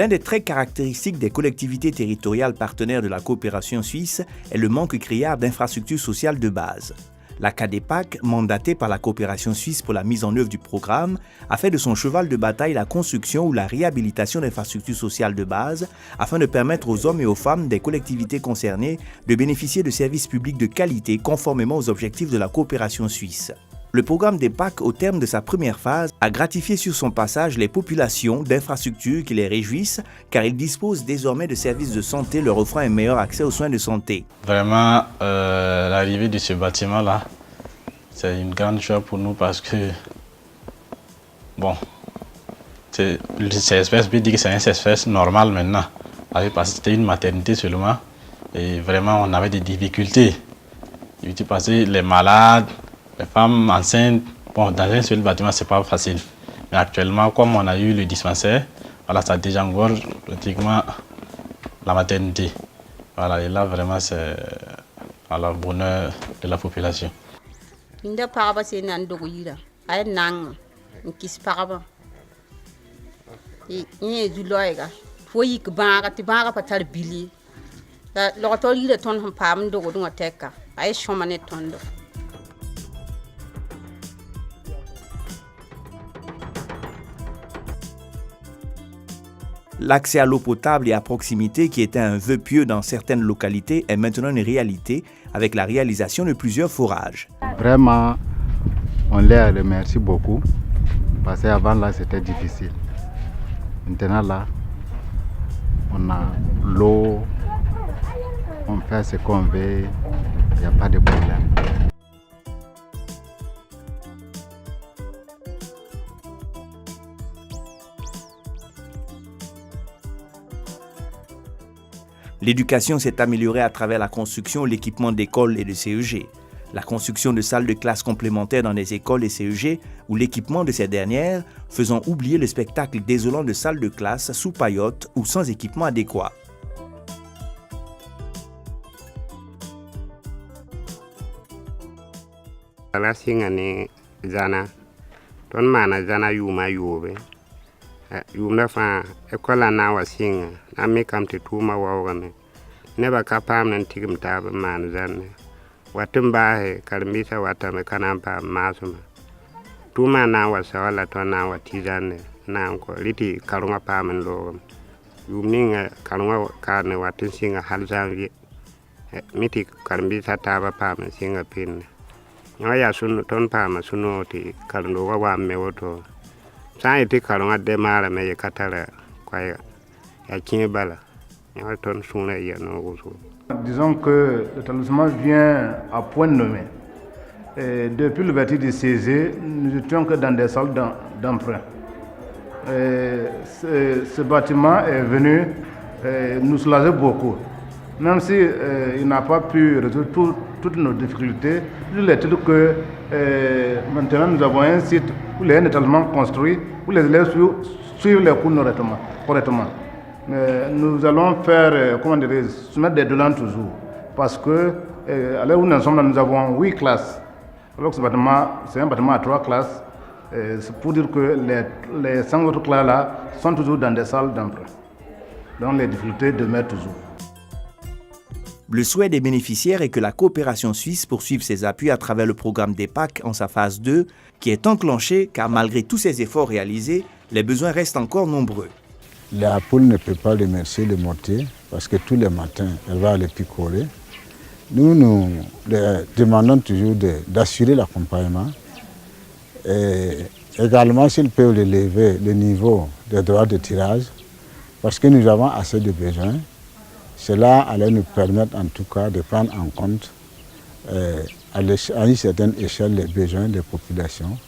L'un des traits caractéristiques des collectivités territoriales partenaires de la coopération suisse est le manque criard d'infrastructures sociales de base. La CADEPAC, mandatée par la coopération suisse pour la mise en œuvre du programme, a fait de son cheval de bataille la construction ou la réhabilitation d'infrastructures sociales de base afin de permettre aux hommes et aux femmes des collectivités concernées de bénéficier de services publics de qualité conformément aux objectifs de la coopération suisse. Le programme DEPAC, au terme de sa première phase, a gratifié sur son passage les populations d'infrastructures qui les réjouissent car ils disposent désormais de services de santé leur offrant un meilleur accès aux soins de santé. Vraiment, l'arrivée de ce bâtiment-là, c'est une grande joie pour nous parce que, bon, c'est CSFS, je dis que c'est un CSFS normal maintenant, parce que c'était une maternité seulement et vraiment on avait des difficultés. Parce que les malades, les femmes enceintes, bon, dans un seul bâtiment, c'est pas facile. Mais actuellement, comme on a eu le dispensaire, voilà, ça désengorge pratiquement la maternité. Voilà, et là, vraiment, c'est le bonheur de la population. L'accès à l'eau potable et à proximité, qui était un vœu pieux dans certaines localités, est maintenant une réalité avec la réalisation de plusieurs forages. Vraiment, on les remercie beaucoup parce qu'avant là c'était difficile. Maintenant là, on a l'eau, on fait ce qu'on veut, il n'y a pas de problème. L'éducation s'est améliorée à travers la construction et l'équipement d'écoles et de CEG. La construction de salles de classe complémentaires dans des écoles et CEG ou l'équipement de ces dernières faisant oublier le spectacle désolant de salles de classe sous paillotes ou sans équipement adéquat. Neba kapam nan tigim tab man zanne watum bahe kalmisa watame kanam pa masuma tuma na wasa wala to na wati zanne na ko liti kalunga pamen lo yumninga kalunga karne watin singa halzanvi miti kalmisa taba pamen singa pin ya sunu ton pama sunu ti kalndo wa mewoto sai ti kalunga de mara me katala kwaya ya kinbala. Disons que l'établissement vient à point nommé. Et depuis l'ouverture du CEG, nous étions que dans des salles d'emprunt. Ce bâtiment est venu nous soulager beaucoup. Même si il n'a pas pu résoudre toutes nos difficultés, il est tout que maintenant nous avons un site où il y a un établissement construit, où les élèves suivent les cours correctement. Mais nous allons faire, soumettre des demandes toujours. Parce que, à l'heure où nous sommes là, nous avons 8 classes. Alors que ce bâtiment, c'est un bâtiment à 3 classes. C'est pour dire que les 5 autres classes-là sont toujours dans des salles d'emprunt. Donc les difficultés demeurent toujours. Le souhait des bénéficiaires est que la coopération suisse poursuive ses appuis à travers le programme DEPAC en sa phase 2, qui est enclenché car malgré tous ces efforts réalisés, les besoins restent encore nombreux. La poule ne peut pas remercier le mortier parce que tous les matins, elle va aller picoler. Nous demandons toujours d'assurer l'accompagnement et également s'ils peuvent élever le niveau des droits de tirage parce que nous avons assez de besoins. Cela allait nous permettre en tout cas de prendre en compte à une certaine échelle les besoins des populations.